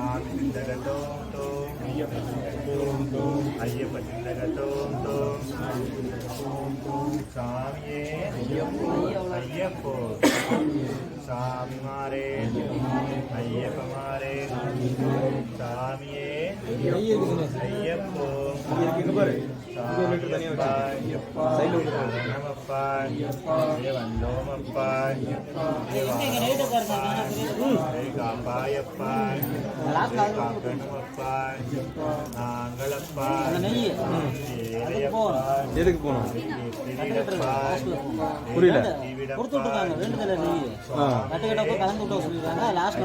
சாமி சிந்தகத்தோம் தோம் ஐயப்ப சிந்தகத்தோம் தோம் சாமியே ஐயப்போ சாமி மாறே ஐயப்ப மாறே சாமியே ஐயப்போ எதுக்கு போனோம் புரியல கொடுத்துட்ருக்காங்க வேண்டுதல நெய் கட்டுக்கட்டப்போ கலந்து விட்ட சொல்லியிருக்காங்க லாஸ்ட்ல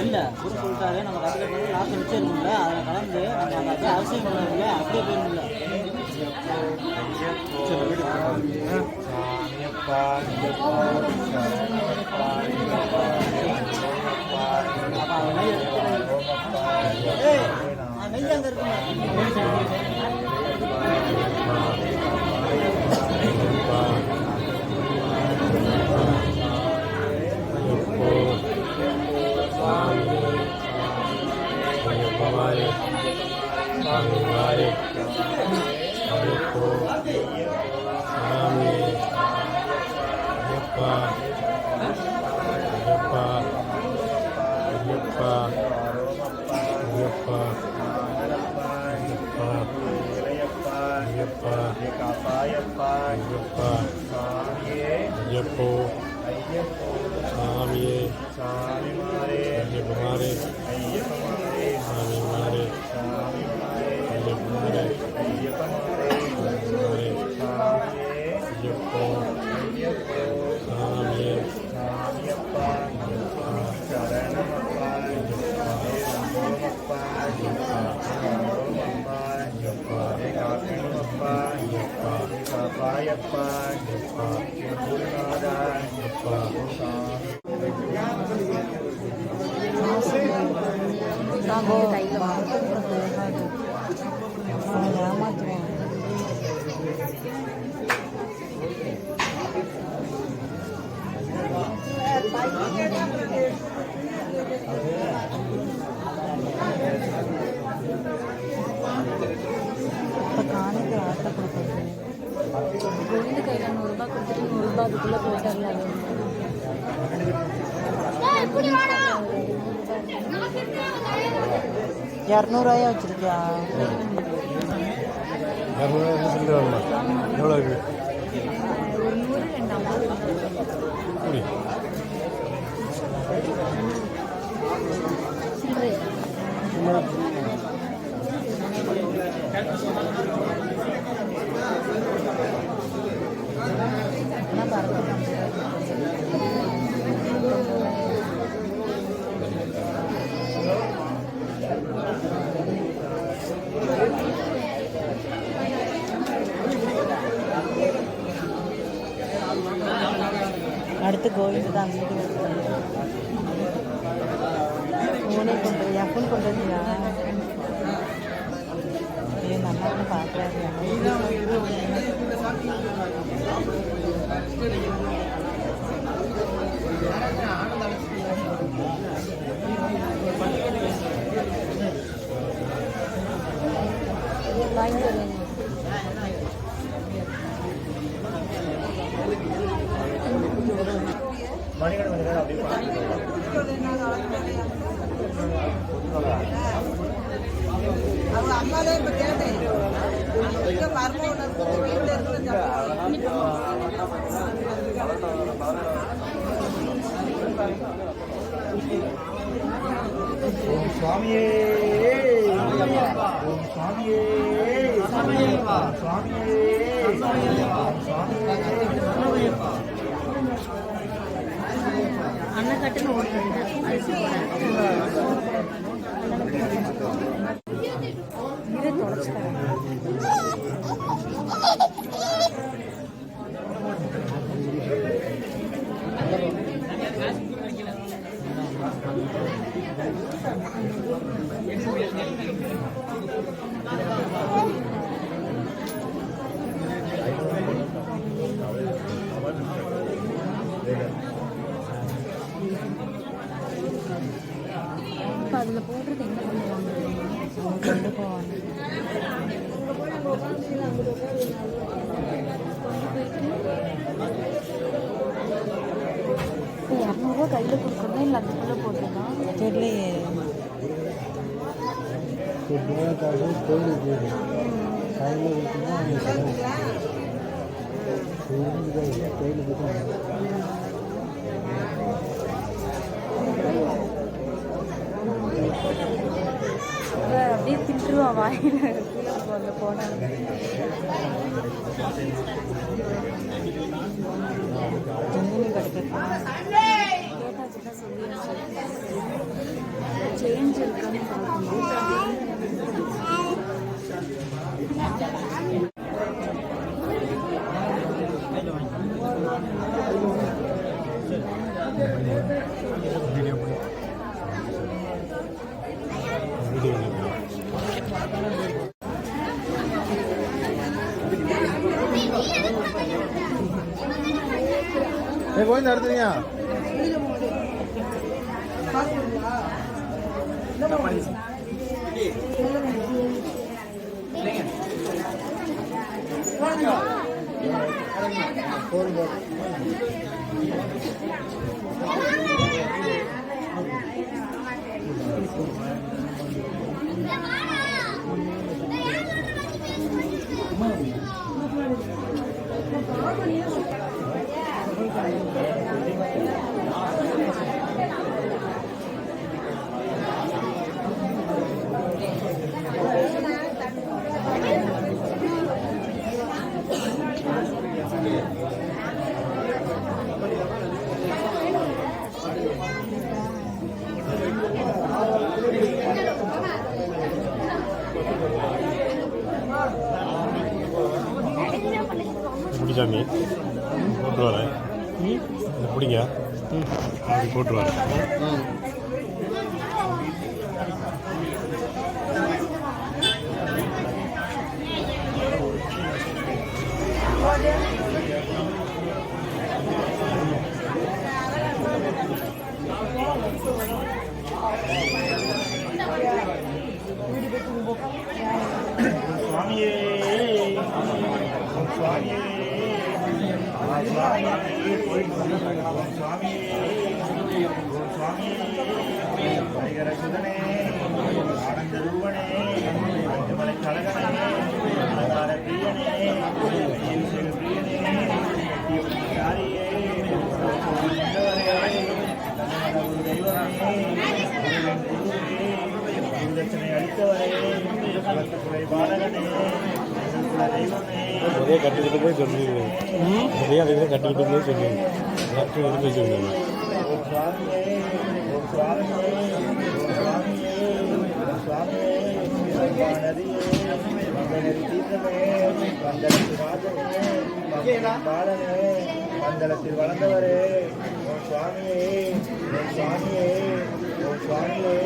இல்லை குரு சொல்லிட்டாரு நம்ம கட்டுக்கட்டு லாஸ்ட்ல மிச்சம் இருக்கும்ல அதில் கலந்து நம்ம அதை அவசியம் பண்ணல அப்படியே போயிருந்தில்ல நெய் அங்கே இருக்குங்க சாமியே சாமி மாறே ஐயப்ப மாறே ஐயப்ப மாறே சாமி மாறே சாமி மாறே ஐயப்ப மாறே ஐயப்ப மாறே சாமியே ஐயப்போ ஐயப்போ சாமியே சாமியப்பா சரணமப்பா ஐயப்பா ஐயப்பா ஐயப்பா காக்கணுமப்பா ஐயப்பா காப்பாயப்பா ஐயப்பா குருநாதா ஐயப்பா காணிக்கு ஆட்டை கொடுக்குறது கோவிந்து கையில் 100 ரூபாய் கொடுத்துட்டு 100 ரூபாய் அதுக்குள்ளே போயிட்டார்ல இரநூறுவாயா வச்சிருக்கியா? எவ்வளோ இருக்கு? ஒரு 100 அடுத்து கோவிந்து தான் வீடு ஃபோனே பண்ணுறது ஃபோன் பண்ணுறதுங்களா? நல்லா பார்க்குறாரு வாங்கி தருவேன். அவங்க அம்மாவே இப்போ கேட்டேன் சுவாமியே சுவாமியே அண்ணன் கட்டுன்னு ஓடுறது இதை தொடச்சுக்கிறேன். அதில் போடுறது என்ன பண்ணுவாங்க அவங்க கொண்டு போவாங்க இப்போ 200 கையில் கொடுக்குறதா இல்லை அதுக்குள்ளே போட்டுருக்கான் தெரியலையே அப்படியே திட்டுருவா வாயில கீழே போன போனாங்க கேட்டாச்சுன்னா சொல்லி சேஞ்ச் இருக்கான்னு பார்க்கணும் கோவிந்தா எடுத்துறீங்க பிடிச்சாமி போட்டு வரேன் பிடிங்க அப்படி போட்டு வரேன் நிறைய கட்டிக்கிட்டு போய் சொல்லிடுவேன் நிறைய அதை கட்டிக்கிட்டு போய் சொல்லுவேன் எல்லாத்தையும் போய் சொல்லுவேன் மண்டலத்தில் வளர்ந்தவரே சுவாமியே சுவாமியே சுவாமியே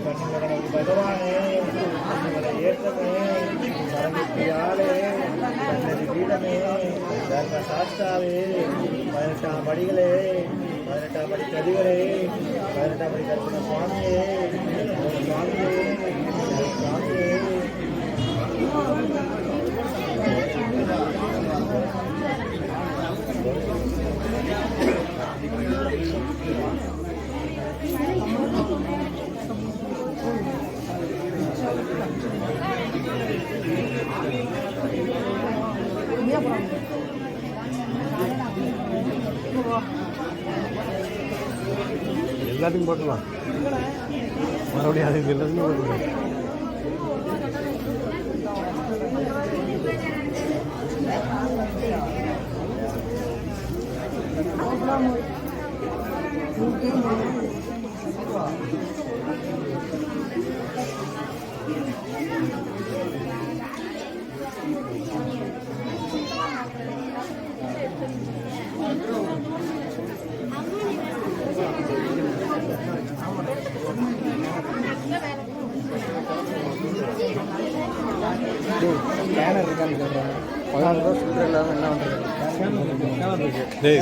கண்ணுடைய பகவானே கண்ணுகளை ஏற்றமே சரங்கியாலே கண்ணதி பீடமே தர்ம சாஸ்தாவே 18ஆம் படிகளே 18ஆம் படி கதிகளே 18ஆம் படி கற்பன சுவாமியே சுவாமியே சுவாமியே எல்லாத்துக்கும் போட்டுலாம் மறுபடியும் அதுக்கு எல்லாத்துக்கும் போட்டுக்கலாம்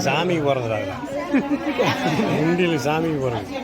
சாமிக்கு போகிறதுடா உண்டியில் சாமிக்கு போகிறது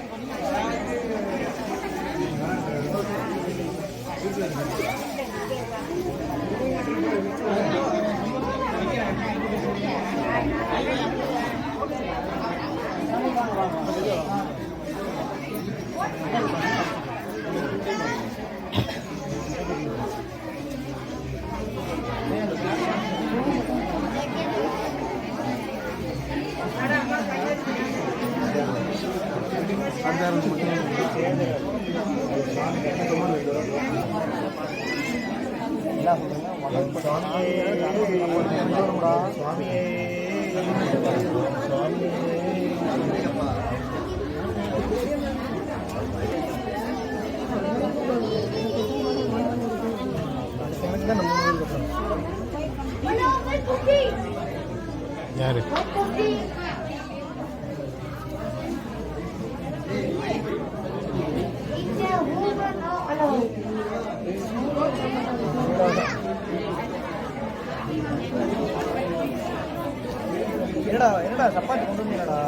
யாரு என்னடா சப்பாத்தி கொண்டு வந்தீங்கடா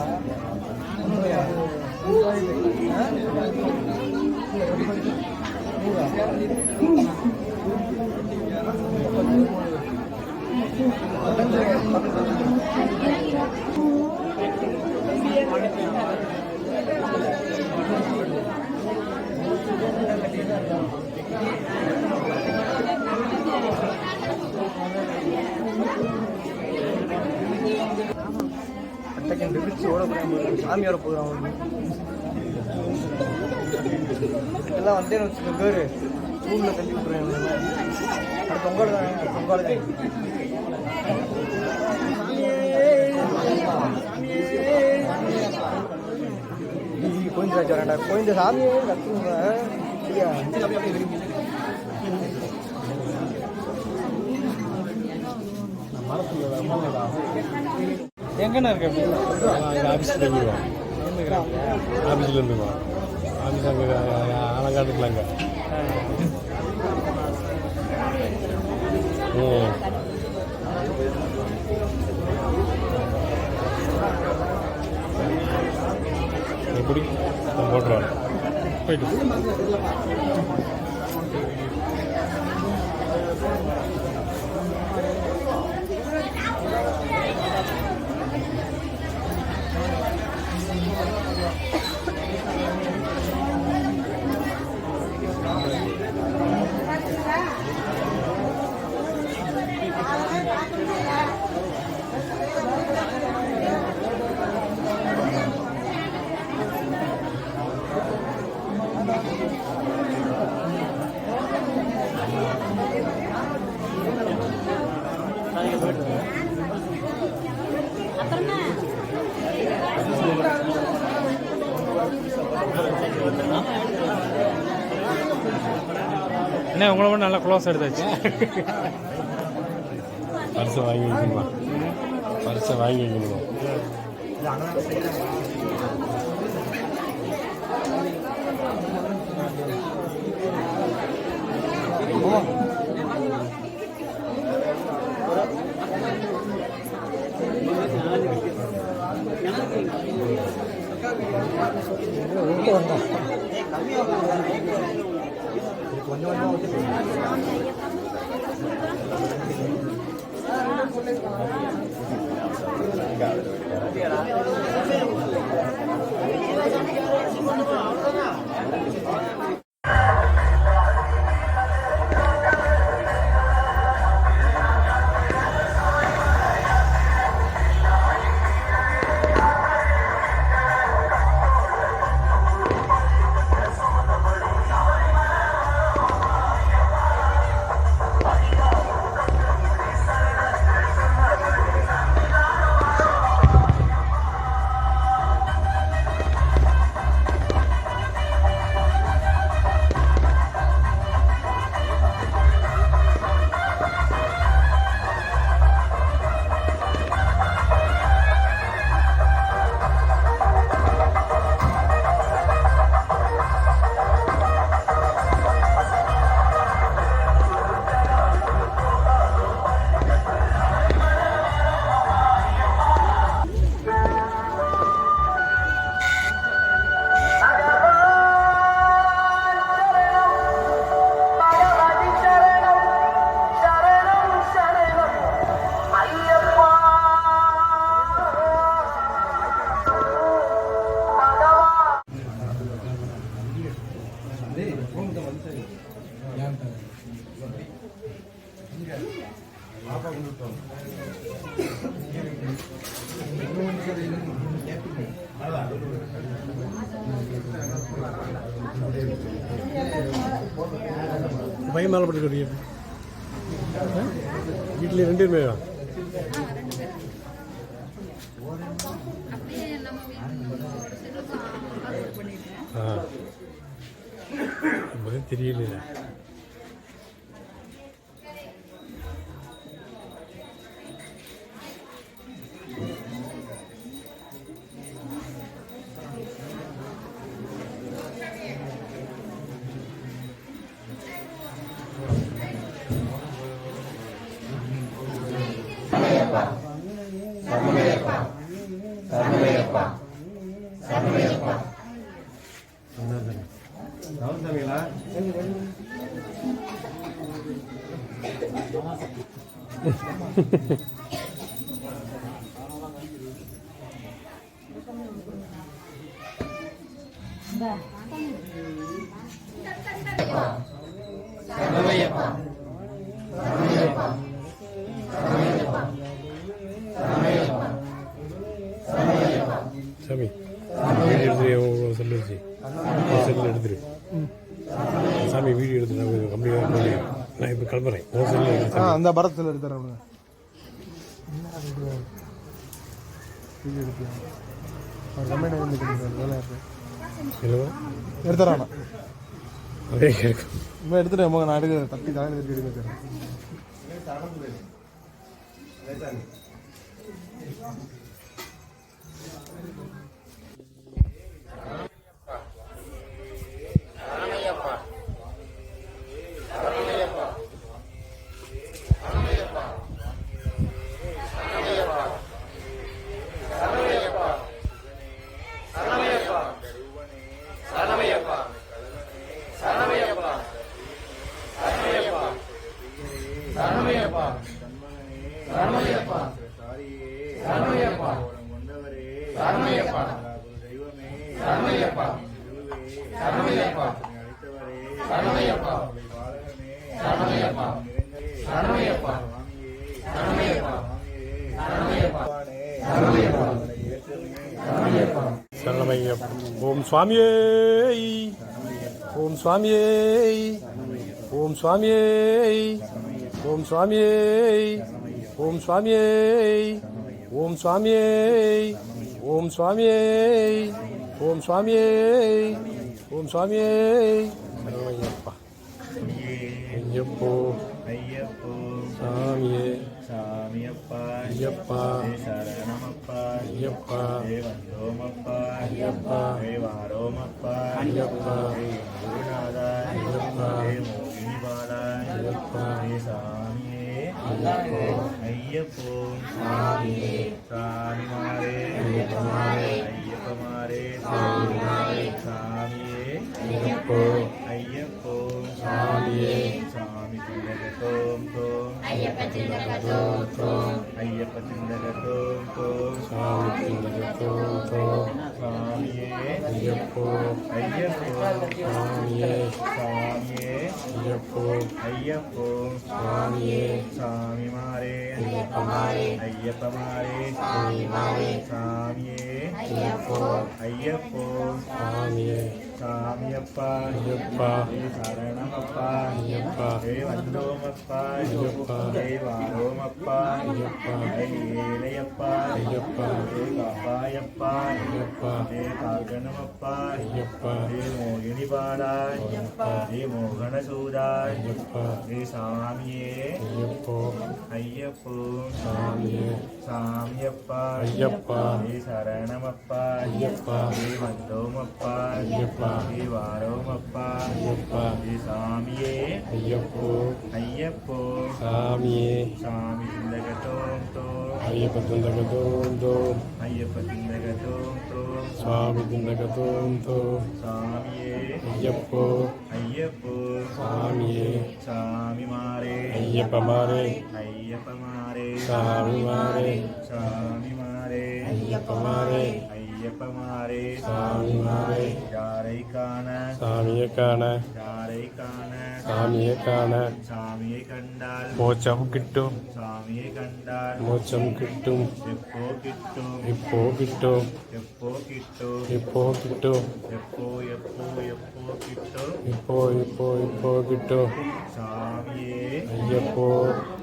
சாமியோட போகிறான் எல்லாம் வந்தேன்னு வச்சுக்க பேரு ரூமில் தள்ளி விட்டுறேன் பொங்கல் தான் பொங்கல் தான் கோயிந்தாச்சு வரேன்டா கோயிந்த சாமியே கற்றுங்க சரியா எங்கண்ணா இருக்கு ஆஃபீஸில் இருந்துருவான் ஆஃபீஸில் இருந்துருவான் ஆஃபீஸ் அங்கே அலங்காட்டுக்குள்ள அங்கே எப்படி போட்டுருவாங்க போயிட்டு அண்ணே உங்களை மட்டும் நல்லா க்ளோஸ் எடுத்தாச்சு. பரிசை வாங்கி வைக்கணுமா? பரிசை வாங்கி வைக்கணுமா? பையன் மேலே பட்டு வீட்டில் 2 பேருமே தெரியல. சாமி வீடியோ சொல்லிடுச்சு செல்லில் எடுத்துரு சாமி வீடியோ எடுத்துட்டு கம்ப்ளீட்டாக நான் இப்போ கிளம்புறேன் செல்லில் அந்த பரத்தில் எடுத்துறேன் வீடியோ எடுக்கலாம் எடுத்துறானா அதே கேட்கும் இன்னும் எடுத்துட்டேன் நான் எடுக்கிறேன் தப்பி தான் எடுக்கிறேன் சரணமையப்பா. ஓம் சுவாமியே ஓம் சுவாமியே ஓம் சுவாமியே ஓம் சுவாமியே ஓம் சுவாமியே ஓம் சுவாமியே ஓம் சுவாமியே ஓம் சுவாமியே ஓம் சுவாமியே சரணமையப்பா. ஐயப்போ ஐயப்போ சாமியே சாமியப்பா ஐயப்பா சரணமப்பா ஐயப்பா வந்தோமப்பா ஐயப்பா வாரோமப்பா ஐயப்பா குருநாதா ஐயப்பா மோகினி பாலா ஐயப்பா சாமியே ஐயப்போ ஐயப்போ சாமியே சாமிமாரே ஐயப்பமாரே ஐயப்பமாரே சாமிமாரே சாமியே ஐயப்போ ஐயப்போ சாமியே சாமி திண்டகத்தோம் தோம் ஐயப்ப திண்டகத்தோம் தோம் ஐயப்ப திண்டகத்தோம் தோம் சாமி திண்டகத்தோம் தோம் சாமியே ஐயப்போ ஐயப்போ சாமியே சாமியே ஐயப்போ ஐயப்போ சாமியே சாமிமாரே ஐயப்பமாரே ஐயப்பமாரே சாமிமாரே சாமியே ஐயப்போ ஐயப்போ சாமியே சாமியப்பா ஐயப்பா சரணமப்பா ஐயப்பா வந்தோமப்பா ஐயப்பா வாரோமப்பா ஐயப்பா ஏழையப்பா ஐயப்பா காப்பாயப்பா ஐயப்பா காகணமப்பா ஐயப்பா மோகினி பாலா மோகனசூதா ஐயப்பா சாமியே ஐயப்போ ஐயப்போ சாமியே சாமியப்பா ஐயப்பா சரணமப்பா ஐயப்பா வந்தோமப்பா ஐயப்பா வாரோமப்பா ஐயப்பா சாமியே ஐயப்போ ஐயப்போ சாமியே சாமி திண்டகத்தோம் தோம் ஐயப்ப திண்டகத்தோம் தோம் ஐயப்ப திண்டகத்தோம் தோம் சுவாமி திண்டகத்தோம் தோம் சாமியே ஐயப்போ ஐயப்போ சாமியே சாமிமாரே ஐயப்பமாரே ஐயப்பமாரே சாமிமாரே சாமிமாரே ஐயப்பமாரே ஐயப்பமாரே ஐயப்பமாரே சாமிமாரே யாரை காண சாமியை காண யாரை காண சாமியை காண சாமியை கண்டால் மோட்சம் கிட்டும் சாமியை கண்டால் மோட்சம் கிட்டும் எப்போ கிட்டும் இப்போ கிட்டும் எப்போ கிட்டும் இப்போ கிட்டும் எப்போ எப்போ எப்போ கிட்டும் இப்போ இப்போ இப்போ கிட்டும் சாமியே ஐயப்போ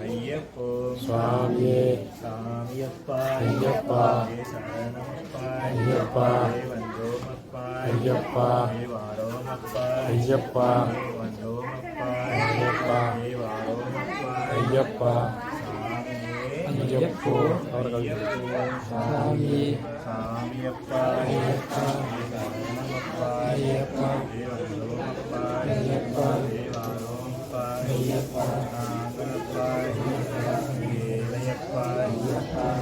ஐயப்போ சுவாமியே சாமியப்பா ஐயப்பா ஏ சரணமப்பா ஐயப்பா ஏ வந்தோமப்பா ஐயப்பா ஏ வாரோமப்பா ஐயப்பா ஏ வந்தோமப்பா ஐயப்பா ஏ வாரோமப்பா ஐயப்பா சாமியே ஐயப்போ அவர்கள் சாமியே சாமியப்பா ஏ சரணமப்பா ஐயப்பா ஏ வந்தோமப்பா ஐயப்பா ஏ வாரோமப்பா ஐயப்பா நாகனப்பா ஏலையப்பா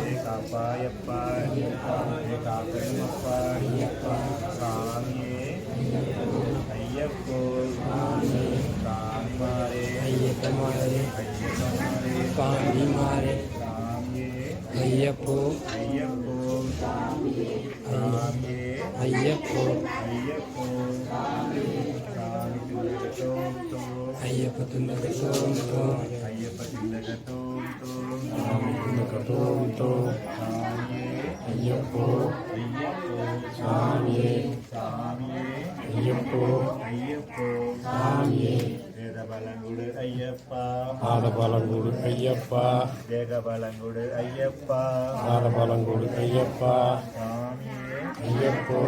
ஏ காப்பாயப்பா ஏ காக்கணுமப்பா சாமியே ஐயப்போ சாமிமாரே ஐயப்பமாரே ஐயப்பமாரே சாமிமாரே சாமியே ஐயப்போ ஐயப்போ சாமியே ஐயப்போ ஐயப்போ சாமி துண்டகத்தோம் தோம் ஐயப்ப துண்டகத்தோம் தோம் ஐயப்ப துண்டகத்தோம் தோம் சாமி துண்டகத்தோம் தோம் சாமியே ஐயப்போ ஐயப்போ சாமியே சாமியே ஐயப்போ ஐயப்போ சாமியே வேதபலங்குடு ஐயப்பா பாதபாலங்கூடு ஐயப்பா வேகபலங்குடு ஐயப்பா பாதபாலங்கூடு ஐயப்பா சாமியே ஐயப்போ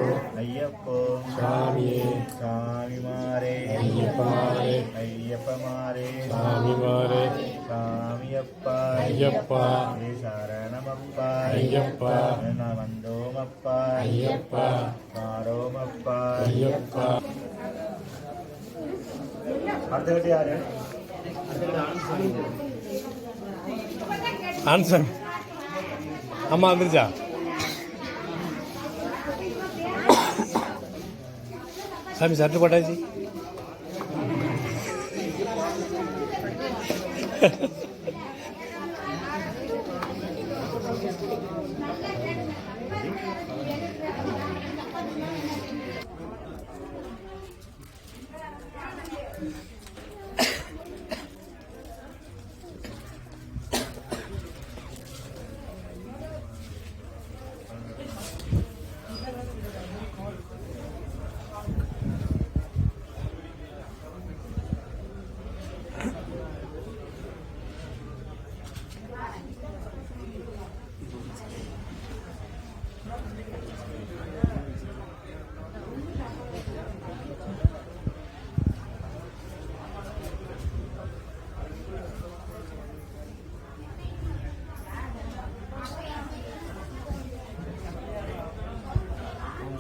ஐயப்போ சாமியே சாமிமாரே ஐயப்பமாரே ஐயப்பமாரே சாமிமாரே சாமியப்பா ஐயப்பா ஏ சரணமப்பா ஐயப்பா நான் வந்தோமப்பா ஐயப்பா மாரோமப்பா ஐயப்பா அடுத்த கட்டி யாரு ஆன்சன் அம்மா வந்துருச்சா சாமி சட்டு போட்டாச்சு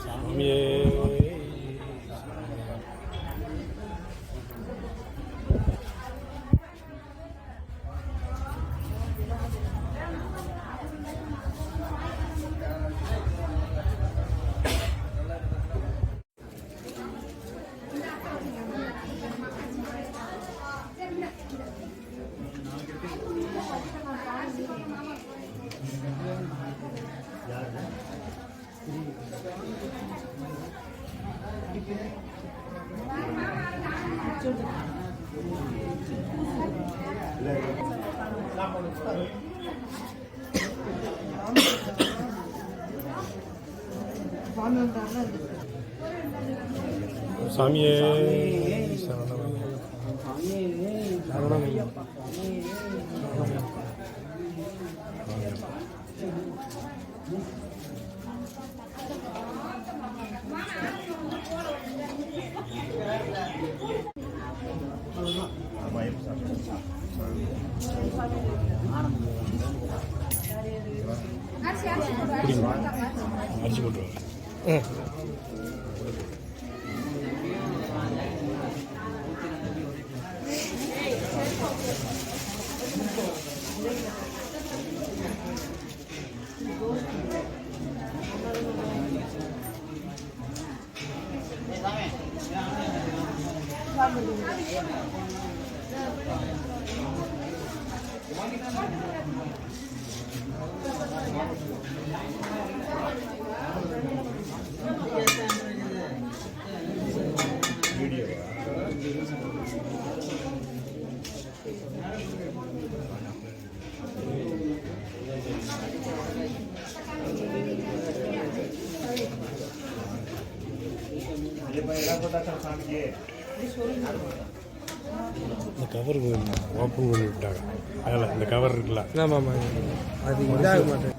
சாமியே சாமியே சரணமையா அரிசி போட்டுருவாங்க சாமியே இந்த கவர் ஓப்பன் பண்ணி விட்டாங்க அதில் இந்த கவர் இருக்குல்ல ஆமாம் அது இதாக மாட்டேன்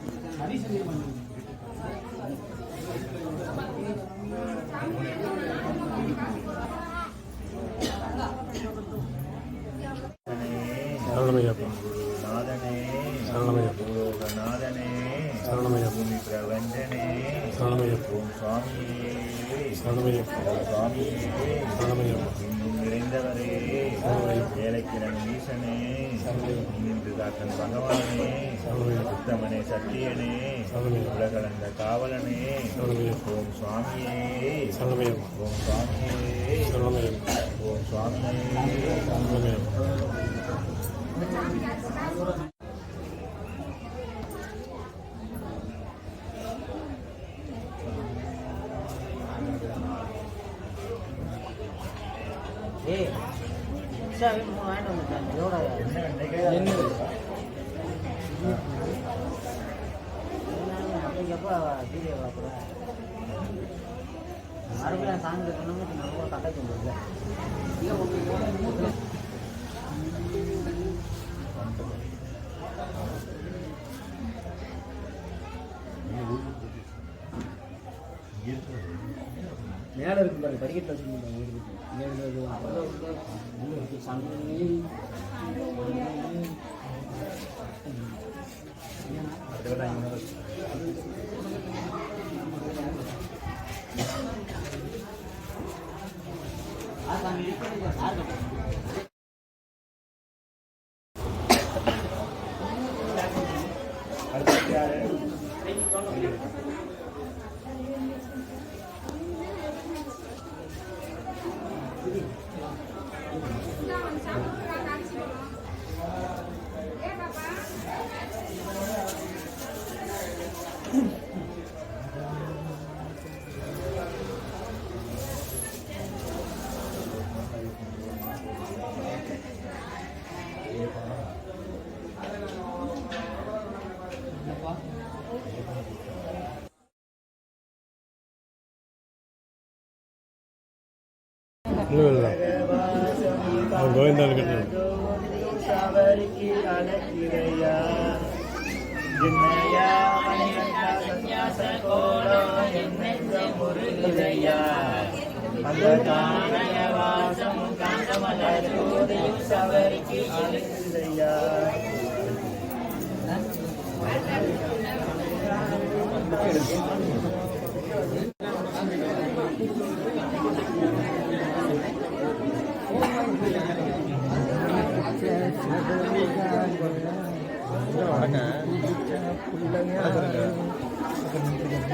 சரணமையப்பா நாதனே சரணமையப்பா யோகநாதனே சரணமையப்பா பூமி பிரபஞ்சனே சரணமையப்பா ஓம் சுவாமியே சரணமையப்பா சுவாமியே சரணமையப்பா இன்னும் நிறைந்தவரே ஏழைக்கிழமை ஈசனே நின்று காத்தன் பகவானே உத்தமனே சத்தியனே உலகளந்த காவலனே ஓம் சுவாமியே சரணமையப்பா ஓம் சுவாமியே சரணமையப்பா ஓம் சுவாமியே சரணமையப்பா ஏய் சார் 3 வாங்கிட்டு வந்துட்டேன் எவ்வளோ அப்படிங்கப்போ வீடியோ பார்க்குறேன் மறுபடியும் சாமி சொன்னோம் நம்ம கட்டாச்சு முடியல மேலே இருக்கு பாருங்க படிக்கட்டில் வச்சுருந்தாங்க இல்லை அவன் கோவிந்தால் கட்டணும் அவருக்கு அழைக்கிறையா என்னையா சந்நியாச கோலம் என்னென்ற முருகையா அந்த காணய வாசம் காந்தமல ஜோதியும் சவருக்கு அழைக்கிறையா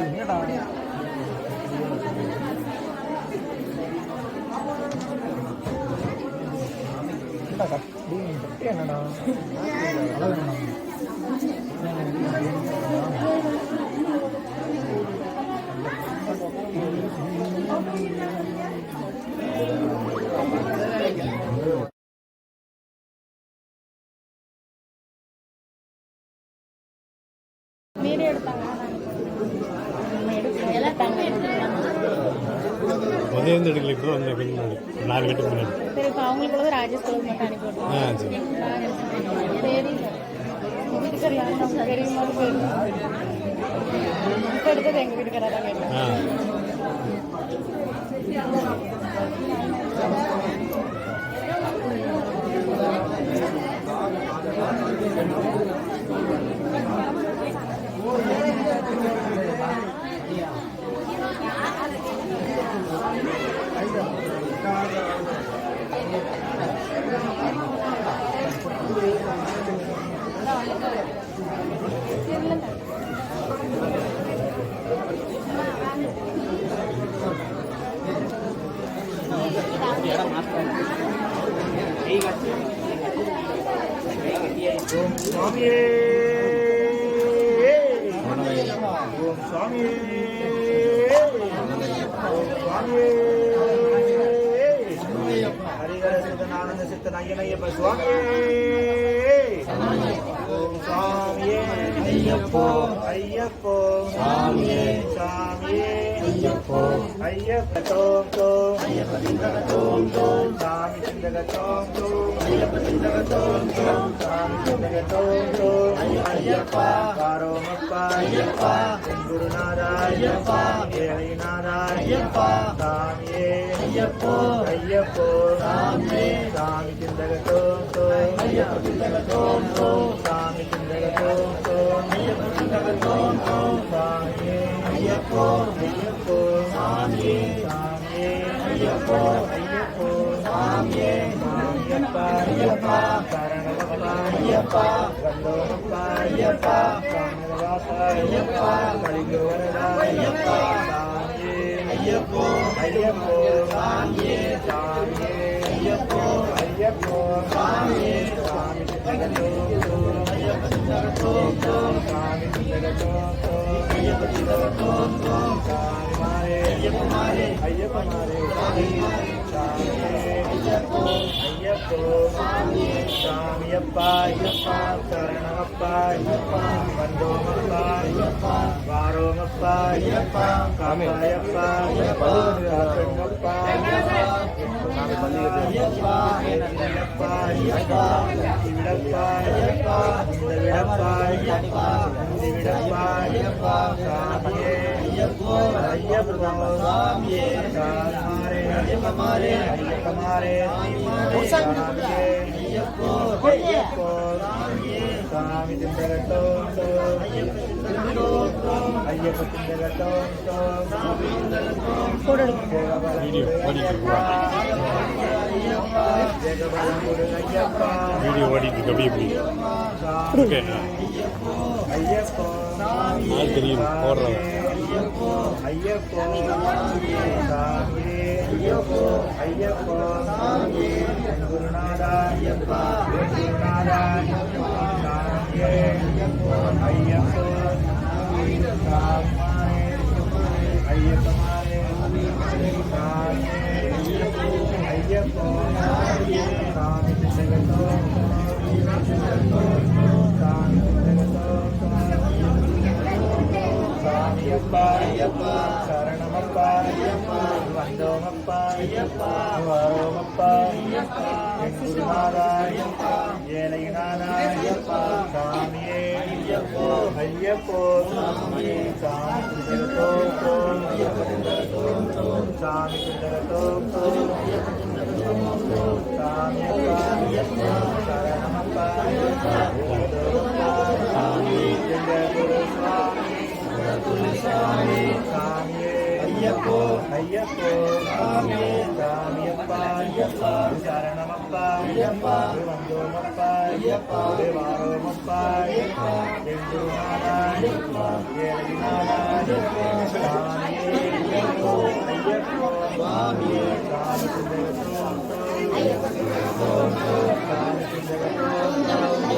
என்னடா வீடியோ எடுத்தாங்க எல்லாம் உதயந்து எடுக்கல இப்போ வந்து கொஞ்சம் முன்னாடி 4 கட்டுக்கு முன்னாடி சரி இப்போ அவங்களுக்குள்ள ராஜேஷ் கோவில் மட்டும் அனுப்பி விட்டுருவோம். சரி சரி வீட்டுக்கார் யாரும் நமக்கு தெரியுமா இப்போ எடுத்தது எங்கள் வீட்டுக்காராக தான் கேட்டேன். ஓம் சுவாமியே ஓம் சுவாமியே ஓம் சுவாமியே ஹரிஹர சுதன் ஆனந்த சித்தன் ஐயனையப்ப சுவாமியே ஓம் சுவாமியே ஐயப்போ ஐயப்போ சாமியே சாமியே ஐயப்போ ஐயப்ப தோம் தோம் ஐயப்ப சிந்தக தோம் தோம் சாமி சிந்தக தோம் தோம் ஐயப்ப சிந்தக தோம் தோம் சாமி சிந்தக தோம் தோம் ஐயப்பா காரோமப்பா ஐயப்பா குருநாதா ஐயப்பா ஏழைநாதா ஐயப்பா சாமியே ஐயப்போ ஐயப்போ சாமியே சாமி சிந்தக தோம் தோம் ஐயப்ப சிந்தக தோம் தோம் சாமி சிந்தக தோம் தோம் ஐயப்ப சிந்தக தோம் தோம் சாமியே ஐயப்போ ஐயப்போ சாமியே சாமியே ஐயப்போ ஐயப்போ சாமியே சாமியப்பா ஐயப்பா சரணமப்பா ஐயப்பா கந்தோமப்பா ஐயப்பா காமரவாசா ஐயப்பா கலிகோவரதா ஐயப்பா சாமியே ஐயப்போ ஐயப்போ சாமியே சாமியே ஐயப்போ ஐயப்போ சாமியே சாமி சித்தகத்தோம் ஐயப்ப சித்தகத்தோம் சாமி சித்தகத்தோம் ஐயப்ப சித்தகத்தோம் சாமி மாரே ஐயப்ப மாரே ஐயப்ப மாரே சாமியே ஐயப்போ ஐயப்போ சாமியே சாமியப்பா ஐயப்பா சரணமப்பா ஐயப்பா வந்தோமப்பா ஐயப்பா வாரோமப்பா ஐயப்பா காமையப்பா ஐயப்பா காப்பங்கப்பா ஐயப்பா ஐயப்பா ஐயப்பா விடப்பா ஐயப்பா விடப்பா ஐயப்பா விடப்பா ஐயப்பா சாமியே ஐயப்போ ஐயப்போ சாமியே சாமியே ஐயப்ப மாரே ஐயப்ப மாரே சாமியே ஐயப்போ ஐயப்போ சாமியே சாமி சிந்தகத்தோம் தோம் ஐயப்ப சிந்தகத்தோம் ஐயப்ப சிந்தகத்தோம் தோம் சாமி சிந்தகத்தோம் வீடியோ ஓடிட்டு ஐயப்பா வீடியோ ஓடிட்டு அப்படியே போய் ஓகே ஐயப்போ ஆள் தெரியும் போடுறோம் ஐயப்போ ஐயப்போ சாமியே ஐயப்போ ஐயப்போ சாமியே குருநாதா ஐயப்பா குருநாதா சாமியே ஐயப்போ ஐயப்போ சாமியே ஐயப்ப மாரே சாமியே ஐயப்போ சாமியே சாமி சித்தகத்தோம் சாமி சித்தகத்தோம் சாமியப்பா ஐயப்பா சரணமப்பா ஐயப்பா வந்தோமப்பா ஐயப்பா வாரோமப்பா ஐயப்பா குருநாதா ஐயப்பா ஏழைநாதா ஐயப்பா சாமியே ஐயப்போ ஐயப்போ சாமியே சாமி சிந்தகத்தோம் ஐயப்ப சிந்தகத்தோம் சாமி சிந்தகத்தோம் சாமியப்பா ஐயப்பா சரணமப்பா ஐயப்பா வந்தோமப்பா சாமி குரு சாமி சாமியே ஐயப்போ ஐயப்போ சாமியே சாமியப்பா ஐயப்பா சரணமப்பா ஐயப்பா வந்தோமப்பா ஐயப்பா வாரோமப்பா ஐயப்பா குருநாதா ஐயப்பா ஏழைநாதா ஐயப்பா சாமியே ஐயப்போ ஐயப்போ சாமியே சாமி சிந்தகத்தோம் ஐயப்ப சிந்தகத்தோம் சாமி சிந்தகத்தோம் சாமி